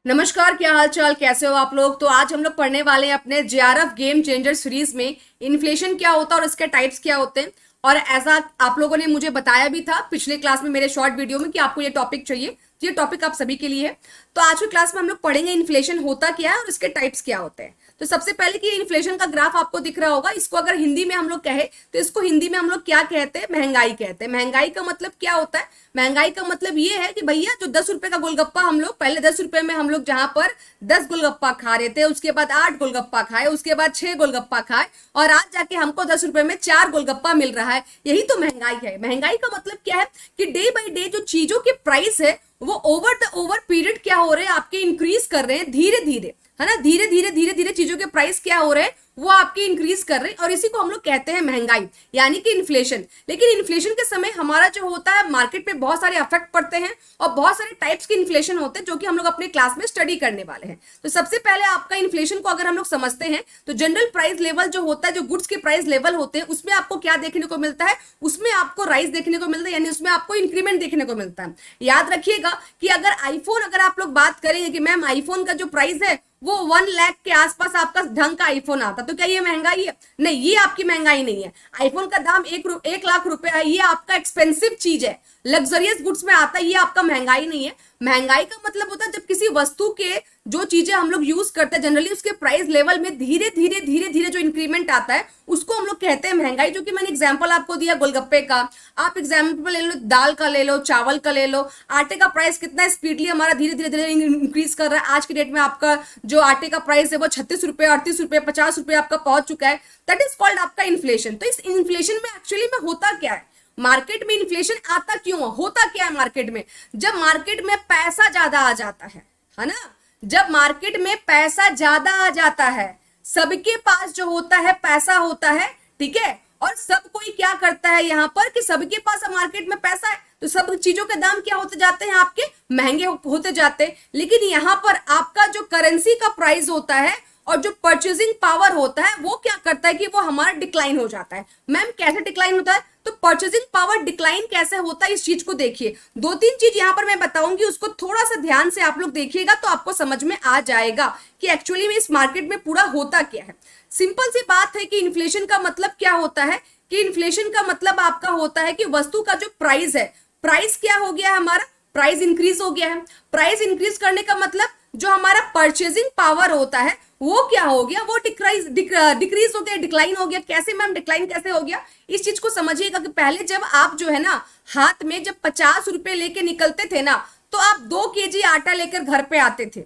नमस्कार, क्या हाल चाल, कैसे हो आप लोग। तो आज हम लोग पढ़ने वाले हैं अपने जेआरएफ गेम चेंजर सीरीज में इन्फ्लेशन क्या होता है और इसके टाइप्स क्या होते हैं। और ऐसा आप लोगों ने मुझे बताया भी था पिछले क्लास में मेरे शॉर्ट वीडियो में कि आपको ये टॉपिक चाहिए, तो ये टॉपिक आप सभी के लिए है। तो आज की क्लास में हम लोग पढ़ेंगे इन्फ्लेशन होता क्या है और इसके टाइप्स क्या होते हैं। तो सबसे पहले कि इन्फ्लेशन का ग्राफ आपको दिख रहा होगा, इसको अगर हिंदी में हम लोग कहे तो इसको हिंदी में हम लोग क्या कहते हैं, महंगाई कहते हैं। महंगाई का मतलब क्या होता है, महंगाई का मतलब ये है कि भैया जो 10 रुपए का गोलगप्पा हम लोग पहले 10 रुपए में हम लोग जहां पर 10 गोलगप्पा खा रहे थे, उसके बाद 8 गोलगप्पा खाए, उसके बाद 6 गोलगप्पा खाए और आज जाके हमको 10 रुपए में 4 गोलगप्पा मिल रहा है। यही तो महंगाई है। महंगाई का मतलब क्या है कि डे बाई डे जो चीजों के प्राइस है वो ओवर पीरियड क्या हो रहे हैं, आपके इंक्रीज कर रहे हैं धीरे धीरे, है ना। धीरे धीरे धीरे धीरे चीजों के प्राइस क्या हो रहे हैं, वो आपकी इंक्रीज कर रहे हैं और इसी को हम लोग कहते हैं महंगाई, यानी कि इन्फ्लेशन। लेकिन इन्फ्लेशन के समय हमारा जो होता है मार्केट पे बहुत सारे अफेक्ट पड़ते हैं और बहुत सारे टाइप्स के इन्फ्लेशन होते हैं जो कि हम लोग अपने क्लास में स्टडी करने वाले हैं। तो सबसे पहले आपका इन्फ्लेशन को अगर हम लोग समझते हैं तो जनरल प्राइस लेवल जो होता है, जो गुड्स के प्राइस लेवल होते हैं, उसमें आपको क्या देखने को मिलता है, उसमें आपको राइज देखने को मिलता है, यानी उसमें आपको इंक्रीमेंट देखने को मिलता है। याद रखिएगा कि अगर आईफोन, अगर आप लोग बात करेंगे कि मैम आईफोन का जो प्राइस है वो 1 लाख के आसपास आपका ढंग का आईफोन आता, तो क्या ये महंगाई है? नहीं, ये आपकी महंगाई नहीं है। आईफोन का दाम 1 लाख रुपए है, ये आपका एक्सपेंसिव चीज है, लग्जरियस गुड्स में आता है, ये आपका महंगाई नहीं है। महंगाई का मतलब होता है जब किसी वस्तु के जो चीजें हम लोग यूज करते हैं जनरली उसके प्राइस लेवल में धीरे धीरे धीरे धीरे जो इंक्रीमेंट आता है उसको हम लोग कहते हैं महंगाई। जो कि मैंने एग्जांपल आपको दिया गोलगप्पे का, आप एग्जांपल ले लो दाल का, ले लो चावल का, ले लो आटे का प्राइस कितना स्पीडली हमारा धीरे धीरे धीरे इंक्रीज कर रहा है। आज की डेट में आपका जो आटे का प्राइस है वो 36 रुपए, 38 रुपए, 50 रुपए आपका पहुंच चुका है। दैट इज कॉल्ड आपका इन्फ्लेशन। तो इस इन्फ्लेशन में एक्चुअली में होता क्या है, मार्केट में इन्फ्लेशन आता क्यों, होता क्या है मार्केट में, जब मार्केट में पैसा ज्यादा आ जाता है ना। जब मार्केट में पैसा ज्यादा आ जाता है, सबके पास जो होता है पैसा होता है, ठीक है, और सब कोई क्या करता है यहाँ पर कि सबके पास मार्केट में पैसा है तो सब चीजों के दाम क्या होते जाते हैं, आपके महंगे होते जाते हैं। लेकिन यहाँ पर आपका जो करेंसी का प्राइस होता है और जो परचेजिंग पावर होता है वो क्या करता है कि वो हमारा डिक्लाइन हो जाता है। मैम कैसे डिक्लाइन होता है, तो परचेजिंग पावर डिक्लाइन कैसे होता है इस चीज को देखिए। 2-3 चीज यहां पर मैं बताऊंगी, उसको थोड़ा सा ध्यान से आप लोग देखिएगा तो आपको समझ में आ जाएगा कि एक्चुअली में इस मार्केट में पूरा होता क्या है। सिंपल सी बात है कि इन्फ्लेशन का मतलब क्या होता है, कि इन्फ्लेशन का मतलब आपका होता है कि वस्तु का जो प्राइस है, प्राइस क्या हो गया है, हमारा प्राइस इंक्रीज हो गया है। प्राइस इंक्रीज करने का मतलब जो हमारा परचेजिंग पावर होता है वो क्या हो गया, वो डिक्रीज हो गया, डिक्लाइन हो गया। कैसे मैम डिक्लाइन कैसे हो गया, इस चीज को समझिएगा कि पहले जब आप जो है ना हाथ में जब 50 रुपए लेके निकलते थे ना तो आप 2 केजी आटा लेकर घर पे आते थे,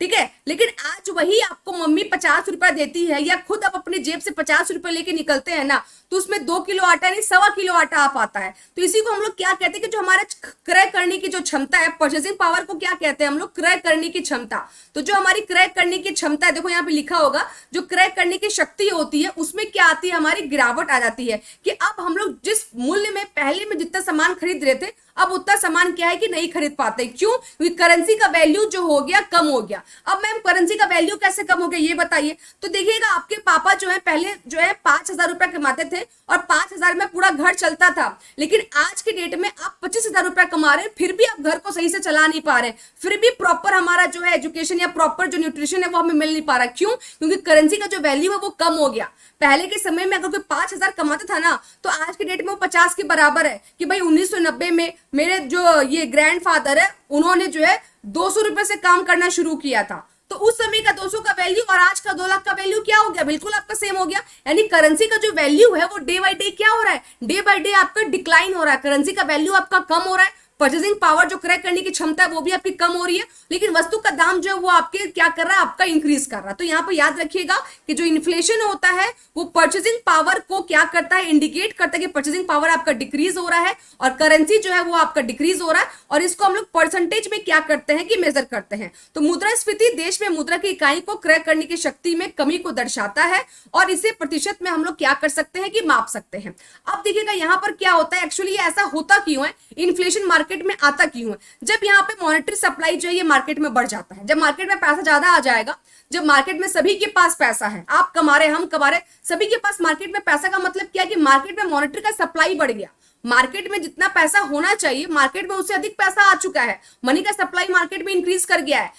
ठीक है। लेकिन आज वही आपको मम्मी 50 रुपया देती है या खुद आप अपने जेब से 50 रुपए लेके निकलते हैं ना तो उसमें 2 किलो आटा नहीं 1.25 किलो आटा आप आता है। तो इसी को हम लोग क्या कहते हैं कि जो हमारा क्रय करने की जो क्षमता है, परचेसिंग पावर को क्या कहते हैं हम लोग, क्रय करने की क्षमता। तो जो हमारी क्रय करने की क्षमता है, देखो यहाँ पे लिखा होगा, जो क्रय करने की शक्ति होती है उसमें क्या आती है, हमारी गिरावट आ जाती है कि अब हम लोग जिस मूल्य में पहले में जितना सामान खरीद रहे थे अब उतना सामान क्या है कि नहीं खरीद पाते। क्यों? क्योंकि करेंसी का वैल्यू जो हो गया कम हो गया। अब मैम करेंसी का वैल्यू कैसे कम हो गया ये बताइए। तो देखिएगा आपके पापा जो है पहले जो है 5,000 रुपया कमाते थे और 5,000 में पूरा घर चलता था। लेकिन आज के डेट में आप 25,000 रुपया कमा रहे हैं फिर भी आप घर को सही से चला नहीं पा रहे, फिर भी प्रॉपर हमारा जो है एजुकेशन या प्रॉपर जो न्यूट्रिशन है वो हमें मिल नहीं पा रहा। क्यों? क्योंकि करेंसी का जो वैल्यू है वो कम हो गया। पहले के समय में अगर कोई 5,000 कमाता था ना तो आज के डेट में वो 50 के बराबर है। कि भाई 1990 में मेरे जो ये ग्रैंडफादर है उन्होंने जो है 200 रुपए से काम करना शुरू किया था, तो उस समय का 200 का वैल्यू और आज का 2 लाख का वैल्यू क्या हो गया, बिल्कुल आपका सेम हो गया। यानी करेंसी का जो वैल्यू है वो डे बाय डे क्या हो रहा है, डे बाय डे आपका डिक्लाइन हो रहा है। करेंसी का वैल्यू आपका कम हो रहा है, परचेसिंग पावर जो क्रय करने की क्षमता है वो भी आपकी कम हो रही है, लेकिन वस्तु का दाम जो है वो आपके क्या कर रहा है, आपका इंक्रीज कर रहा है। तो यहाँ पर याद रखिएगा कि जो इन्फ्लेशन होता है वो परचेसिंग पावर को क्या करता है, इंडिकेट करता है कि परचेसिंग पावर आपका डिक्रीज हो रहा है और करेंसी जो है वो आपका डिक्रीज हो रहा है। और इसको हम लोग परसेंटेज में क्या करते हैं कि मेजर करते हैं। तो मुद्रास्फीति देश में मुद्रा की इकाई को क्रय करने की शक्ति में कमी को दर्शाता है और इसे प्रतिशत में हम लोग क्या कर सकते हैं कि माप सकते हैं। अब देखिएगा यहाँ पर क्या होता है, एक्चुअली ऐसा होता क्यों है, इन्फ्लेशन मार्केट में आता क्यों है। जब यहाँ पे मॉनेटरी सप्लाई जो है ये मार्केट में बढ़ जाता है, जब मार्केट में पैसा ज्यादा आ जाएगा, जब मार्केट में सभी के पास पैसा है, आप कमा रहे हम कमा रहे, सभी के पास मार्केट में पैसा का मतलब क्या है कि मार्केट में मॉनेटरी का सप्लाई बढ़ गया। मार्केट में जितना पैसा होना चाहिए मार्केट में उससे अधिक पैसा आ चुका है, मनी का सप्लाई मार्केट में इंक्रीज कर गया है।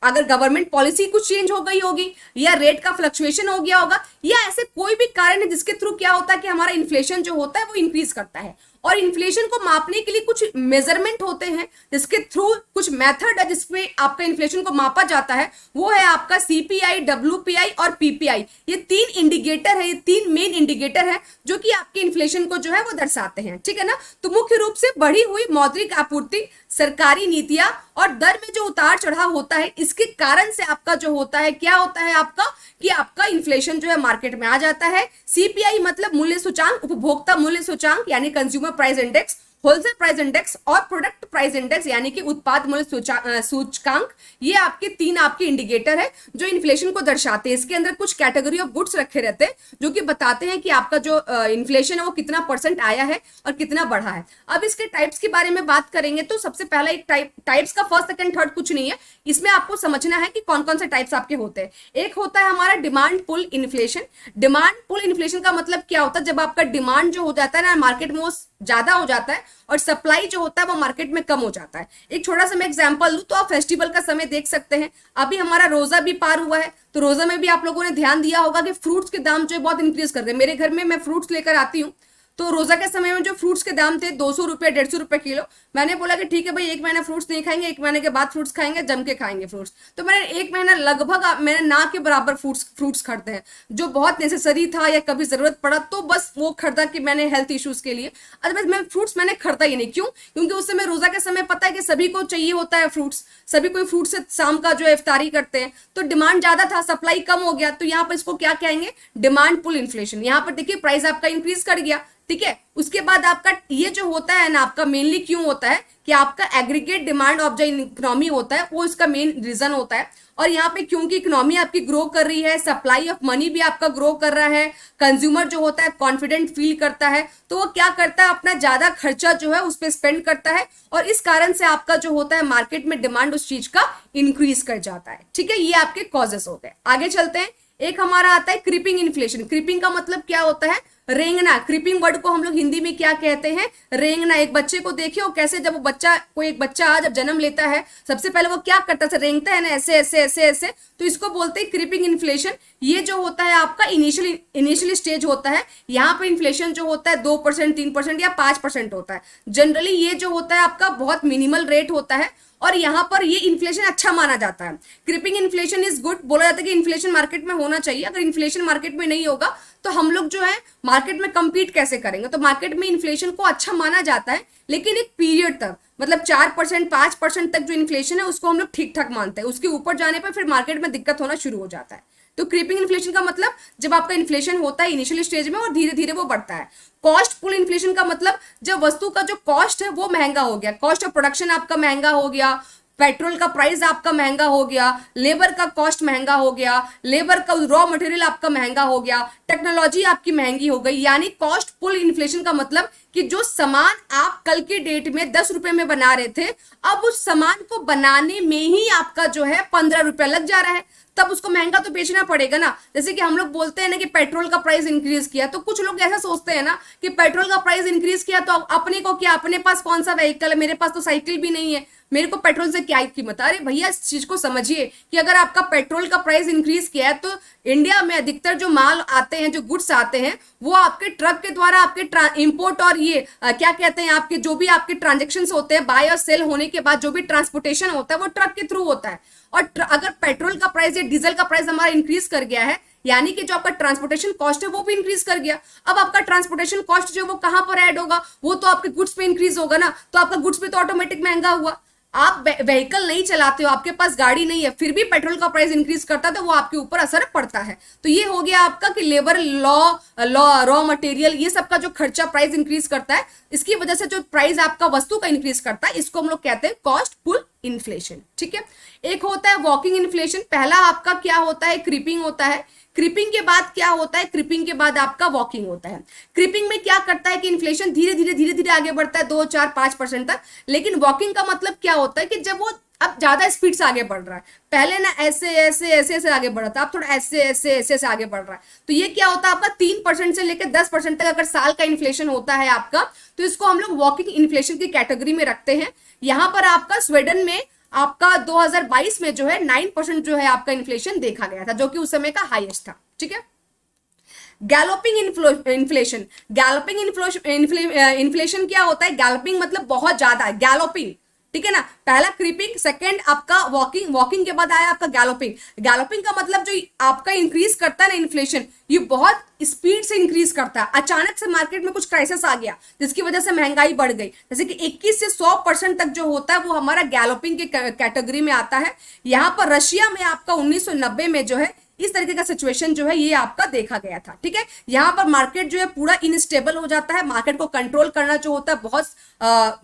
अगर गवर्नमेंट पॉलिसी कुछ चेंज हो गई होगी, या रेट का फ्लक्चुएशन हो गया होगा, या ऐसे कोई भी कारण है जिसके थ्रू क्या होता है कि हमारा इन्फ्लेशन जो होता है वो इंक्रीज करता है। और इन्फ्लेशन को मापने के लिए कुछ मेजरमेंट होते हैं, जिसके थ्रू कुछ मेथड है जिसमें आपका इन्फ्लेशन को मापा जाता है। वो है आपका सीपीआई, डब्ल्यूपीआई और पीपीआई। ये तीन इंडिकेटर है, ये तीन मेन इंडिकेटर है जो कि आपके इन्फ्लेशन को जो है वो दर्शाते हैं, ठीक है ना। तो मुख्य रूप से बढ़ी हुई मौद्रिक आपूर्ति, सरकारी नीतियां और दर में जो उतार चढ़ाव होता है, इसके कारण से आपका जो होता है क्या होता है आपका, कि आपका इन्फ्लेशन जो है मार्केट में आ जाता है। सीपीआई मतलब मूल्य सूचांक, उपभोक्ता मूल्य सूचांक यानी consumer price index, wholesale price index और प्रोडक्ट प्राइस इंडेक्स यानी कि उत्पाद मूल्य सूचकांक। ये आपके तीन आपके इंडिकेटर है जो इन्फ्लेशन को दर्शाते हैं। इसके अंदर कुछ कैटेगरी ऑफ गुड्स रखे रहते हैं जो कि बताते हैं कि आपका जो इन्फ्लेशन है वो कितना परसेंट आया है और कितना बढ़ा है। अब इसके टाइप्स के बारे में बात करेंगे तो सबसे पहला एक टाइप्स का फर्स्ट सेकंड थर्ड कुछ नहीं है, इसमें आपको समझना है कि कौन कौन से टाइप्स आपके होते हैं। एक होता है हमारा demand pull inflation. Demand pull inflation का मतलब क्या होता है, जब आपका डिमांड जो हो जाता है ना मार्केट में वो ज्यादा हो जाता है और सप्लाई जो होता है वो मार्केट में कम हो जाता है। एक छोटा सा मैं एग्जांपल दूं तो आप फेस्टिवल का समय देख सकते हैं, अभी हमारा रोजा भी पार हुआ है, तो रोजा में भी आप लोगों ने ध्यान दिया होगा कि फ्रूट्स के दाम जो है बहुत इंक्रीज कर रहे हैं। मेरे घर में मैं फ्रूट्स लेकर आती हूँ, तो रोजा के समय में जो फ्रूट्स के दाम थे 200 रुपये 150 रुपये किलो, मैंने बोला कि ठीक है भाई, एक महीना फ्रूट्स नहीं खाएंगे, एक महीने के बाद फ्रूट्स खाएंगे, जम के खाएंगे फ्रूट्स। तो मैंने एक महीना लगभग मैंने ना के बराबर फ्रूट्स खरीदे हैं, जो बहुत नेसेसरी था या कभी जरूरत पड़ा तो बस वो खरीदा कि मैंने हेल्थ इश्यूज के लिए। अदरवाइज मैं फ्रूट्स मैंने खरीदा ही नहीं। क्यों? क्योंकि उस समय रोजा के समय पता है कि सभी को चाहिए होता है फ्रूट्स, सभी कोई फ्रूट से शाम का जो है इफ्तारी करते हैं, तो डिमांड ज्यादा था, सप्लाई कम हो गया, तो यहाँ पर इसको क्या कहेंगे, डिमांड पुल इन्फ्लेशन। यहाँ पर देखिए प्राइस आपका इंक्रीज कर गया, ठीक है। उसके बाद आपका ये जो होता है ना, आपका मेनली क्यों होता है कि आपका aggregate demand of the economy होता है, वो इसका मेन रीजन होता है। और यहाँ पे क्योंकि इकोनॉमी आपकी ग्रो कर रही है, सप्लाई ऑफ मनी भी आपका ग्रो कर रहा है, कंज्यूमर जो होता है कॉन्फिडेंट फील करता है, तो वो क्या करता है, अपना ज्यादा खर्चा जो है उस पर स्पेंड करता है, और इस कारण से आपका जो होता है मार्केट में डिमांड उस चीज का इंक्रीज कर जाता है, ठीक है। ये आपके कॉजेस हो गए। आगे चलते हैं, एक हमारा आता है क्रीपिंग इन्फ्लेशन। क्रीपिंग का मतलब क्या होता है, रेंगना। क्रीपिंग वर्ड को हम लोग हिंदी में क्या कहते हैं, रेंगना। एक बच्चे को देखिए वो कैसे, जब वो बच्चा कोई एक बच्चा जब जन्म लेता है सबसे पहले वो क्या करता है, रेंगता है ना, ऐसे ऐसे ऐसे ऐसे, तो इसको बोलते हैं क्रीपिंग इन्फ्लेशन। ये जो होता है आपका इनिशियल स्टेज होता है, यहाँ पे इन्फ्लेशन जो होता है 2%, 3% या 5% होता है। जनरली ये जो होता है आपका बहुत मिनिमल रेट होता है, और यहाँ पर ये इन्फ्लेशन अच्छा माना जाता है। क्रीपिंग इन्फ्लेशन इज गुड, बोला जाता है कि इन्फ्लेशन मार्केट में होना चाहिए। अगर इन्फ्लेशन मार्केट में नहीं होगा तो हम लोग जो है मार्केट में compete कैसे करेंगे। तो मार्केट में इन्फ्लेशन को अच्छा माना जाता है, लेकिन एक पीरियड तक, मतलब 4% 5% तक जो इन्फ्लेशन है उसको हम लोग ठीक ठाक मानते हैं। उसके ऊपर जाने पर फिर मार्केट में दिक्कत होना शुरू हो जाता है। तो क्रीपिंग इन्फ्लेशन का मतलब जब आपका इन्फ्लेशन होता है इनिशियल स्टेज में और धीरे धीरे वो बढ़ता है। कॉस्ट पुल इन्फ्लेशन का मतलब जब वस्तु का जो कॉस्ट है वो महंगा हो गया, कॉस्ट ऑफ प्रोडक्शन आपका महंगा हो गया, पेट्रोल का प्राइस आपका महंगा हो गया, लेबर का कॉस्ट महंगा हो गया, लेबर का रॉ मटेरियल आपका महंगा हो गया, टेक्नोलॉजी आपकी महंगी हो गई। यानी कॉस्ट पुल इन्फ्लेशन का मतलब कि जो सामान आप कल के डेट में 10 रुपए में बना रहे थे, अब उस सामान को बनाने में ही आपका जो है 15 रुपया लग जा रहा है, तब उसको महंगा तो बेचना पड़ेगा ना। जैसे कि हम लोग बोलते हैं ना कि पेट्रोल का प्राइस इंक्रीज किया, तो कुछ लोग ऐसा सोचते हैं ना कि पेट्रोल का प्राइस इंक्रीज किया तो अपने को क्या, अपने पास कौन सा व्हीकल है, मेरे पास तो साइकिल भी नहीं है, मेरे को पेट्रोल से क्या कीमत। अरे भैया इस चीज को समझिए कि अगर आपका पेट्रोल का प्राइस इंक्रीज किया है तो इंडिया में अधिकतर जो माल आते हैं, जो गुड्स आते हैं, वो आपके ट्रक के द्वारा आपके इंपोर्ट और ये क्या कहते हैं, आपके जो भी आपके ट्रांजेक्शन होते हैं, बाय और सेल होने के बाद जो भी ट्रांसपोर्टेशन होता है वो ट्रक के थ्रू होता है। और अगर पेट्रोल का प्राइस या डीजल का प्राइस हमारा इंक्रीज कर गया है, यानी कि जो आपका ट्रांसपोर्टेशन कॉस्ट है वो भी इंक्रीज कर गया। अब आपका ट्रांसपोर्टेशन कॉस्ट जो वो कहां पर ऐड होगा, वो तो आपके गुड्स पे इंक्रीज होगा ना, तो आपका गुड्स पे तो ऑटोमेटिक महंगा हुआ। आप व्हीकल नहीं चलाते हो, आपके पास गाड़ी नहीं है, फिर भी पेट्रोल का प्राइस इंक्रीज करता है तो वो आपके ऊपर असर पड़ता है। तो ये हो गया आपका कि लेबर, रॉ मटेरियल, ये सब का जो खर्चा प्राइस इंक्रीज करता है, इसकी वजह से जो प्राइस आपका वस्तु का इंक्रीज करता है, इसको हम लोग कहते हैं कॉस्ट पुल इन्फ्लेशन, ठीक है। एक होता है वॉकिंग इन्फ्लेशन। पहला आपका क्या होता है, क्रीपिंग होता है। क्रीपिंग के बाद क्या होता है, क्रीपिंग के बाद आपका वॉकिंग होता है। क्रीपिंग में क्या करता है कि इन्फ्लेशन धीरे धीरे आगे बढ़ता है 2, 4, 5% तक। लेकिन वॉकिंग का मतलब क्या होता है कि जब वो अब ज्यादा स्पीड से आगे बढ़ रहा है, पहले ना ऐसे ऐसे ऐसे ऐसे आगे बढ़ रहा था, अब थोड़ा ऐसे ऐसे ऐसे ऐसे आगे बढ़ रहा है, तो ये क्या होता है आपका 3% से लेकर 10% तक अगर साल का इन्फ्लेशन होता है आपका, तो इसको हम लोग वॉकिंग इन्फ्लेशन की कैटेगरी में रखते हैं। यहाँ पर आपका स्वीडन में आपका 2022 में जो है 9% जो है आपका इन्फ्लेशन देखा गया था, जो कि उस समय का हाईएस्ट था। ठीक है। गैलोपिंग इन्फ्लेशन, गैलोपिंग इन्फ्लेशन क्या होता है? गैलोपिंग मतलब बहुत ज्यादा, गैलोपिंग, ठीक है ना। पहला क्रीपिंग, सेकंड आपका वॉकिंग, वॉकिंग के बाद आया आपका गैलोपिंग। गैलोपिंग का मतलब जो आपका इंक्रीज करता है ना इन्फ्लेशन, ये बहुत स्पीड से इंक्रीज करता है। अचानक से मार्केट में कुछ क्राइसिस आ गया जिसकी वजह से महंगाई बढ़ गई, जैसे कि 21 से 100% तक जो होता है वो हमारा गैलोपिंग के कैटेगरी में आता है। यहां पर रशिया में आपका 1990 में जो है इस तरीके का सिचुएशन जो है ये आपका देखा गया था। ठीक है। यहां पर मार्केट जो है पूरा इनस्टेबल हो जाता है, मार्केट को कंट्रोल करना जो होता है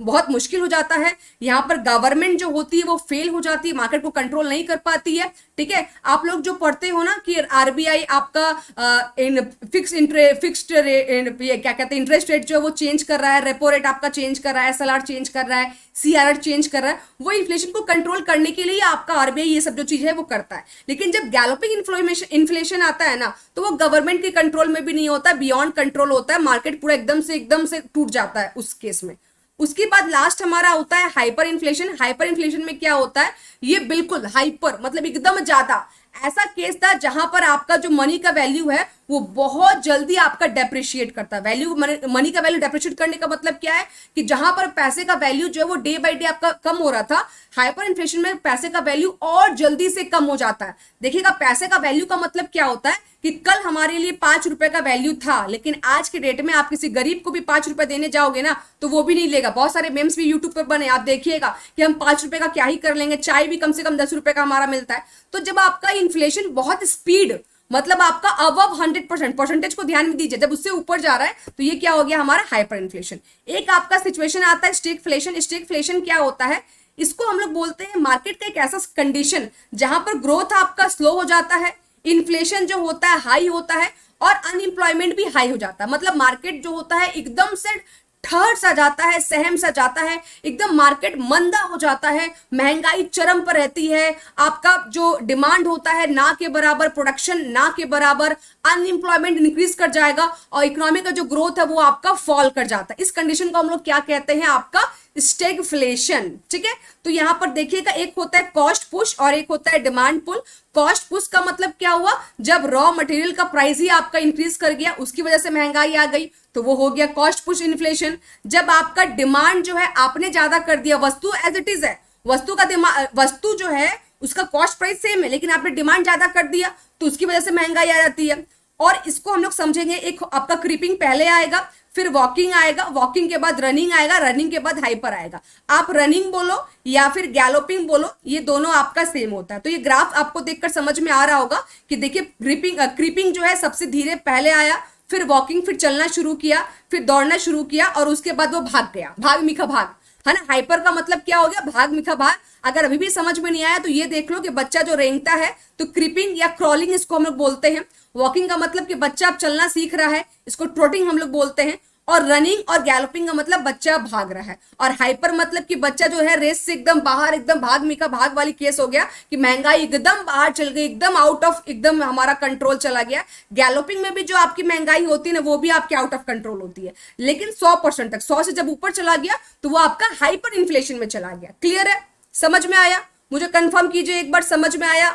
बहुत मुश्किल हो जाता है। यहां पर गवर्नमेंट जो होती है वो फेल हो जाती है, मार्केट को कंट्रोल नहीं कर पाती है। ठीक है। आप लोग जो पढ़ते हो ना कि आरबीआई आपका इन फिक्स्ड क्या कहते हैं इंटरेस्ट रेट जो है वो चेंज कर रहा है, रेपो रेट आपका चेंज कर रहा है, एसएलआर चेंज कर रहा है, सीआरआर चेंज कर रहा है, वो इन्फ्लेशन को कंट्रोल करने के लिए आपका आरबीआई ये सब जो चीज है वो करता है। लेकिन जब गैलोपिंग इन्फ्लेशन आता है ना तो वो गवर्नमेंट के कंट्रोल में भी नहीं होता, बियॉन्ड कंट्रोल होता है, मार्केट पूरा एकदम से टूट जाता है उस केस में। उसके बाद लास्ट हमारा होता है हाइपर इन्फ्लेशन। हाइपर इन्फ्लेशन में क्या होता है? ये बिल्कुल हाइपर मतलब एकदम ज्यादा ऐसा केस था जहां पर आपका जो मनी का वैल्यू है वो बहुत जल्दी आपका डेप्रिशिएट करता है। वैल्यू मनी का वैल्यू डेप्रिशिएट करने का मतलब क्या है कि जहां पर पैसे का वैल्यू जो है वो डे बाय डे आपका कम हो रहा था, हाइपर इन्फ्लेशन में पैसे का वैल्यू और जल्दी से कम हो जाता है। देखिएगा, पैसे का वैल्यू का मतलब क्या होता है कि कल हमारे लिए 5 रुपए का वैल्यू था, लेकिन आज के डेट में आप किसी गरीब को भी 5 रुपए देने जाओगे ना तो वो भी नहीं लेगा। बहुत सारे मेम्स भी यूट्यूब पर बने, आप देखिएगा कि हम 5 रुपए का क्या ही कर लेंगे, चाय भी कम से कम 10 रुपए का हमारा मिलता है। तो जब आपका इन्फ्लेशन बहुत स्पीड मतलब आपका अबव 100%, परसेंटेज को ध्यान में दीजिए, जब उससे ऊपर जा रहा है तो ये क्या हो गया हमारा हाइपर इन्फ्लेशन। एक आपका सिचुएशन आता है स्टैगफ्लेशन। स्टैगफ्लेशन क्या होता है? इसको हम लोग बोलते हैं मार्केट का एक ऐसा कंडीशन जहां पर ग्रोथ आपका स्लो हो जाता है, इन्फ्लेशन जो होता है हाई होता है और अनएम्प्लॉयमेंट भी हाई हो जाता है। मतलब मार्केट जो होता है एकदम से ठहर सा जाता है, सहम सा जाता है, एकदम मार्केट मंदा हो जाता है, महंगाई चरम पर रहती है, आपका जो डिमांड होता है ना के बराबर, प्रोडक्शन ना के बराबर, अनएम्प्लॉयमेंट इंक्रीज कर जाएगा और इकोनॉमी का जो ग्रोथ है वो आपका फॉल कर जाता है। इस कंडीशन को हम लोग क्या कहते हैं? आपका स्टैगफ्लेशन। ठीक है। तो यहां पर देखिएगा, एक होता है कॉस्ट पुश और एक होता है डिमांड पुल। कॉस्ट पुश का मतलब क्या हुआ? जब रॉ मटेरियल का प्राइस ही आपका इंक्रीज कर गया, उसकी वजह से महंगाई आ गई, तो वो हो गया कॉस्ट पुश इन्फ्लेशन। जब आपका डिमांड जो है आपने ज्यादा कर दिया, वस्तु एज इट इज है, वस्तु जो है उसका कॉस्ट प्राइस सेम है लेकिन आपने डिमांड ज्यादा कर दिया तो उसकी वजह से महंगाई आ जाती है। और इसको हम लोग समझेंगे, एक आपका क्रीपिंग पहले आएगा, फिर वॉकिंग आएगा, वॉकिंग के बाद रनिंग आएगा, रनिंग के बाद हाइपर आएगा। आप रनिंग बोलो या फिर गैलोपिंग बोलो, ये दोनों आपका सेम होता है। तो ये ग्राफ आपको देखकर समझ में आ रहा होगा कि देखिए क्रीपिंग जो है सबसे धीरे पहले आया, फिर वॉकिंग, फिर चलना शुरू किया, फिर दौड़ना शुरू किया और उसके बाद वो भाग गया, भाग मिखा भाग, है ना। हाइपर का मतलब क्या हो गया? भाग मिखा भाग। अगर अभी भी समझ में नहीं आया तो ये देख लो कि बच्चा जो रेंगता है तो क्रीपिंग या क्रॉलिंग इसको हम लोग बोलते हैं। वॉकिंग का मतलब कि बच्चा अब चलना सीख रहा है, इसको ट्रोटिंग हम लोग बोलते हैं। और रनिंग और गैलोपिंग का मतलब बच्चा भाग रहा है। और हाइपर मतलब कि बच्चा जो है रेस से एकदम बाहर, एकदम भाग मिखा भाग वाली केस हो गया कि महंगाई एकदम बाहर चल गई, एकदम आउट ऑफ, एकदम हमारा कंट्रोल चला गया। गैलोपिंग में भी जो आपकी महंगाई होती है ना वो भी आपकी आउट ऑफ कंट्रोल होती है, लेकिन 100% तक, 100 से जब ऊपर चला गया तो वो आपका हाइपर इन्फ्लेशन में चला गया। क्लियर है? समझ में आया? मुझे कंफर्म कीजिए एक बार, समझ में आया?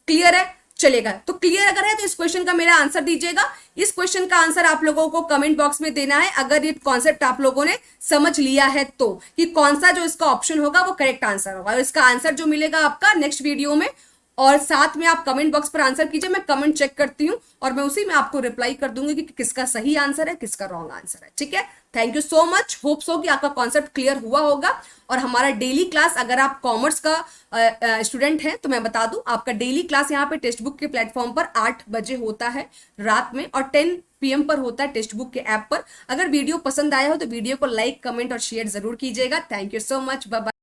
क्लियर है? चलेगा। तो क्लियर अगर है तो इस क्वेश्चन का मेरा आंसर दीजिएगा। इस क्वेश्चन का आंसर आप लोगों को कमेंट बॉक्स में देना है अगर ये कॉन्सेप्ट आप लोगों ने समझ लिया है तो, कि कौन सा जो इसका ऑप्शन होगा वो करेक्ट आंसर होगा। और इसका आंसर जो मिलेगा आपका नेक्स्ट वीडियो में, और साथ में आप कमेंट बॉक्स पर आंसर कीजिए, मैं कमेंट चेक करती हूँ और मैं उसी में आपको रिप्लाई कर दूंगी कि किसका सही आंसर है, किसका रॉन्ग आंसर है। ठीक है। Thank you so much. Hope so कि आपका कॉन्सेप्ट क्लियर हुआ होगा। और हमारा डेली क्लास, अगर आप कॉमर्स का स्टूडेंट हैं तो मैं बता दूं, आपका डेली क्लास यहाँ पे टेक्स्ट बुक के प्लेटफॉर्म पर 8 बजे होता है रात में, और 10 PM पर होता है टेक्स्ट बुक के ऐप पर। अगर वीडियो पसंद आया हो तो वीडियो को लाइक, कमेंट और शेयर जरूर कीजिएगा। Thank you so much. Bye bye.